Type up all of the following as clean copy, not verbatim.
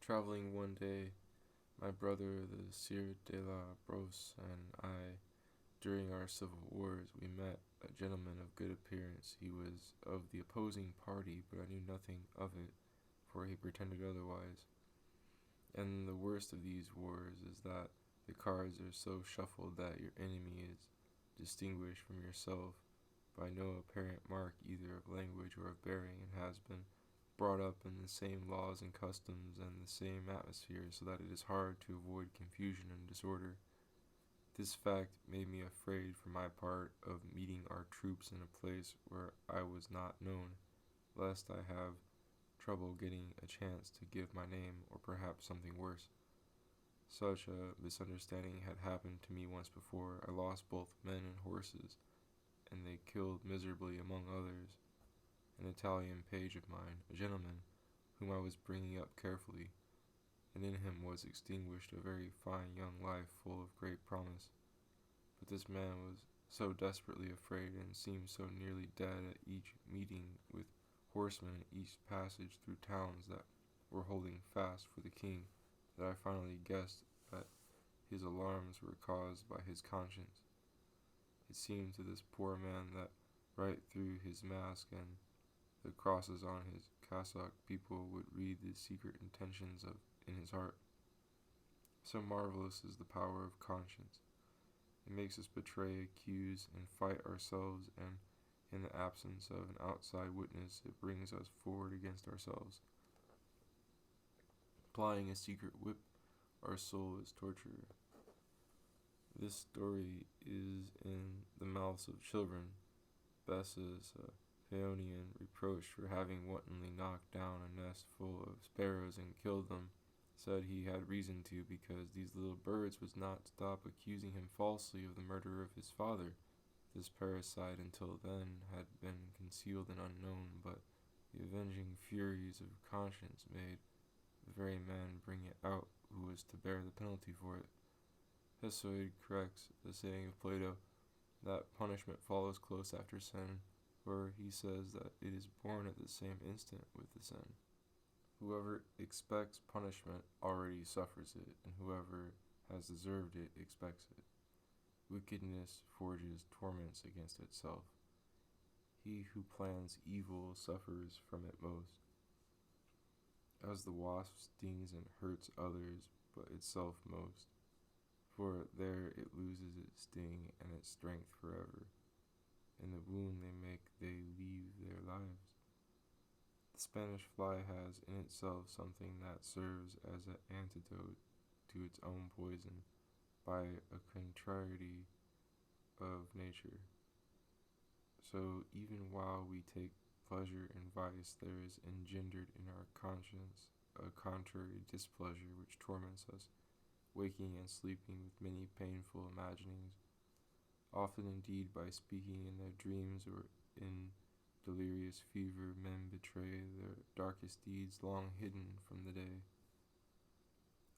Traveling one day, my brother, the Sire de la Brosse, and I, during our civil wars, we met a gentleman of good appearance. He was of the opposing party, but I knew nothing of it, for he pretended otherwise. And the worst of these wars is that the cards are so shuffled that your enemy is distinguished from yourself by no apparent mark either of language or of bearing, and has been brought up in the same laws and customs and the same atmosphere, so that it is hard to avoid confusion and disorder. This fact made me afraid for my part of meeting our troops in a place where I was not known, lest I have trouble getting a chance to give my name, or perhaps something worse. Such a misunderstanding had happened to me once before. I lost both men and horses, and they killed miserably, among others, an Italian page of mine, a gentleman whom I was bringing up carefully, and in him was extinguished a very fine young life full of great promise. But this man was so desperately afraid, and seemed so nearly dead at each meeting with horsemen at each passage through towns that were holding fast for the king, that I finally guessed that his alarms were caused by his conscience. It seemed to this poor man that right through his mask and the crosses on his cassock people would read the secret intentions in his heart. So marvelous is the power of conscience. It makes us betray, accuse, and fight ourselves, and in the absence of an outside witness, it brings us forward against ourselves. Applying a secret whip, our soul is tortured. This story is in the mouths of children. Bessus, a Paeonian, reproached for having wantonly knocked down a nest full of sparrows and killed them, said he had reason to, because these little birds would not stop accusing him falsely of the murder of his father. This parricide until then had been concealed and unknown, but the avenging furies of conscience made the very man bring it out who was to bear the penalty for it. Hesiod corrects the saying of Plato that punishment follows close after sin, where he says that it is born at the same instant with the sin. Whoever expects punishment already suffers it, and whoever has deserved it expects it. Wickedness forges torments against itself. He who plans evil suffers from it most. As the wasp stings and hurts others, but itself most, for there it loses its sting and its strength forever. In the wound they make, they leave their lives. The Spanish fly has in itself something that serves as an antidote to its own poison, by a contrariety of nature. So even while we take pleasure in vice, there is engendered in our conscience a contrary displeasure which torments us, waking and sleeping with many painful imaginings. Often indeed by speaking in their dreams or in delirious fever, men betray their darkest deeds long hidden from the day.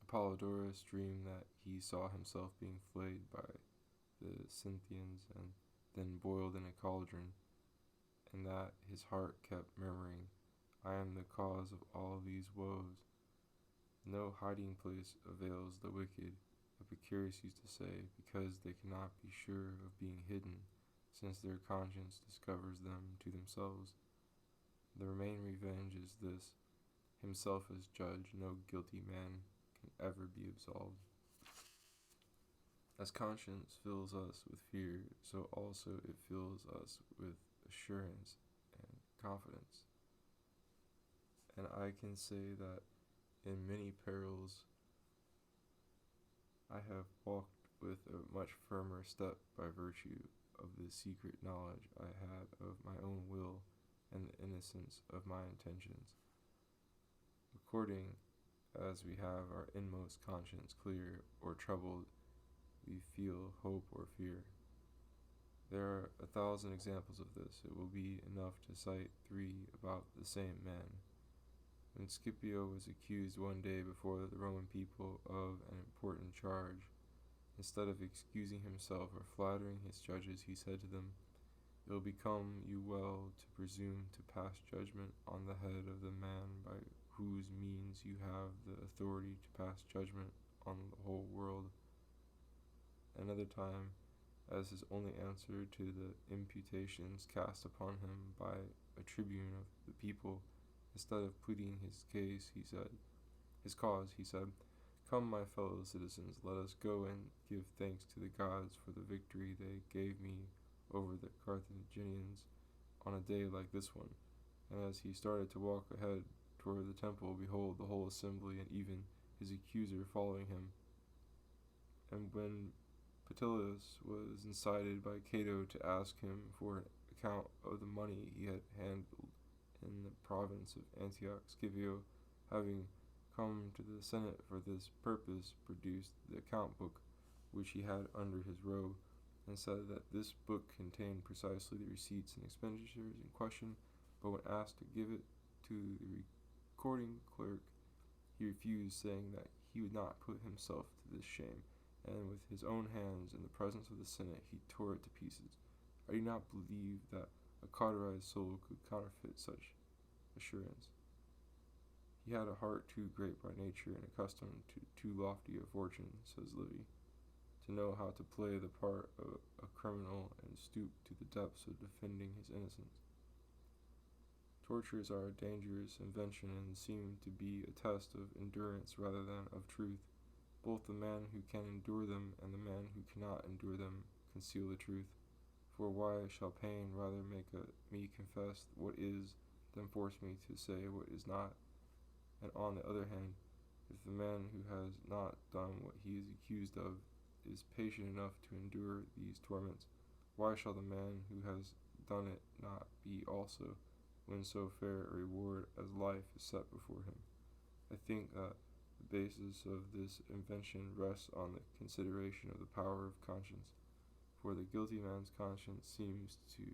Apollodorus dreamed that he saw himself being flayed by the Scythians and then boiled in a cauldron, and that his heart kept murmuring, "I am the cause of all these woes." No hiding place avails the wicked, Epicurus used to say, because they cannot be sure of being hidden, since their conscience discovers them to themselves. The main revenge is this: himself as judge, no guilty man can ever be absolved. As conscience fills us with fear, so also it fills us with assurance and confidence. And I can say that in many perils I have walked with a much firmer step by virtue of the secret knowledge I had of my own will and the innocence of my intentions. According as we have our inmost conscience clear or troubled, we feel hope or fear. There are 1,000 examples of this. It will be enough to cite 3 about the same man. When Scipio was accused one day before the Roman people of an important charge, instead of excusing himself or flattering his judges, he said to them, "It will become you well to presume to pass judgment on the head of the man by whose whose means you have the authority to pass judgment on the whole world. Another time, as his only answer to the imputations cast upon him by a tribune of the people, instead of pleading his cause, he said, "Come, my fellow citizens, let us go and give thanks to the gods for the victory they gave me over the Carthaginians on a day like this one." And as he started to walk ahead toward the temple, behold, the whole assembly and even his accuser following him. And when Petilius was incited by Cato to ask him for an account of the money he had handled in the province of Antioch, Scipio, having come to the Senate for this purpose, produced the account book which he had under his robe, and said that this book contained precisely the receipts and expenditures in question, but when asked to give it to the recording clerk, he refused, saying that he would not put himself to this shame, and with his own hands in the presence of the Senate he tore it to pieces. I do not believe that a cauterized soul could counterfeit such assurance. He had a heart too great by nature and accustomed to too lofty a fortune, says Livy, to know how to play the part of a criminal and stoop to the depths of defending his innocence. Tortures are a dangerous invention and seem to be a test of endurance rather than of truth. Both the man who can endure them and the man who cannot endure them conceal the truth. For why shall pain rather make me confess what is than force me to say what is not? And on the other hand, if the man who has not done what he is accused of is patient enough to endure these torments, why shall the man who has done it not be also, when so fair a reward as life is set before him? I think that the basis of this invention rests on the consideration of the power of conscience, for the guilty man's conscience seems to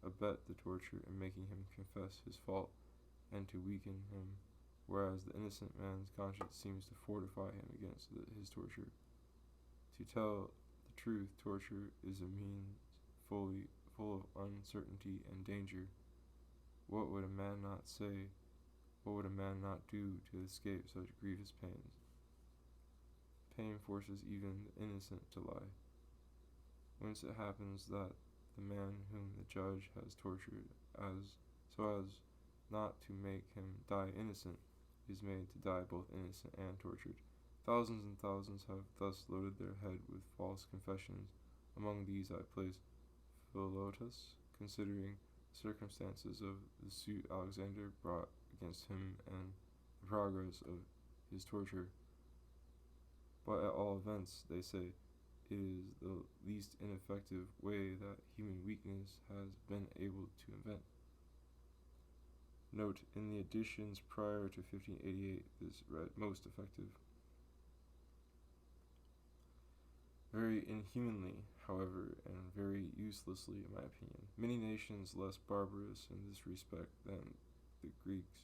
abet the torture in making him confess his fault and to weaken him, whereas the innocent man's conscience seems to fortify him against his torture. To tell the truth, torture is a means full of uncertainty and danger. What would a man not say? What would a man not do to escape such grievous pains? Pain forces even the innocent to lie. Whence it happens that the man whom the judge has tortured so as not to make him die innocent is made to die both innocent and tortured. Thousands and thousands have thus loaded their head with false confessions. Among these I place Philotas, considering the circumstances of the suit Alexander brought against him and the progress of his torture. But at all events, they say, it is the least ineffective way that human weakness has been able to invent. Note, in the editions prior to 1588, this read most effective. Very inhumanly, however, and very uselessly, in my opinion. Many nations less barbarous in this respect than the Greeks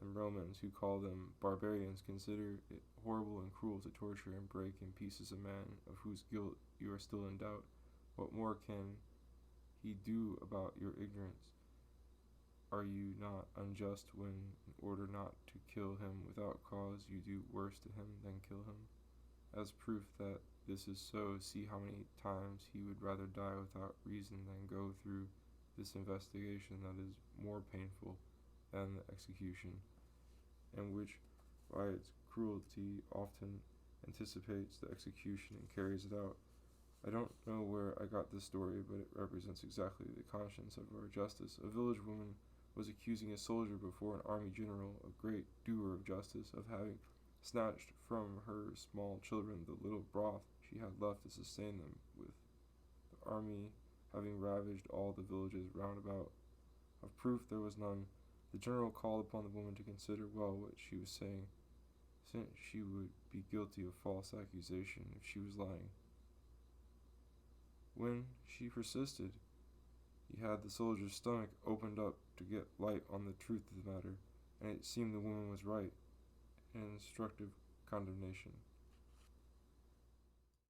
and Romans, who call them barbarians, consider it horrible and cruel to torture and break in pieces a man of whose guilt you are still in doubt. What more can he do about your ignorance? Are you not unjust when, in order not to kill him without cause, you do worse to him than kill him? As proof that this is so, see how many times he would rather die without reason than go through this investigation that is more painful than the execution, and which, by its cruelty, often anticipates the execution and carries it out. I don't know where I got this story, but it represents exactly the conscience of our justice. A village woman was accusing a soldier before an army general, a great doer of justice, of having snatched from her small children the little broth she had left to sustain them with, the army having ravaged all the villages round about. Of proof there was none. The general called upon the woman to consider well what she was saying, since she would be guilty of false accusation if she was lying. When she persisted, he had the soldier's stomach opened up to get light on the truth of the matter, and it seemed the woman was right, an instructive condemnation.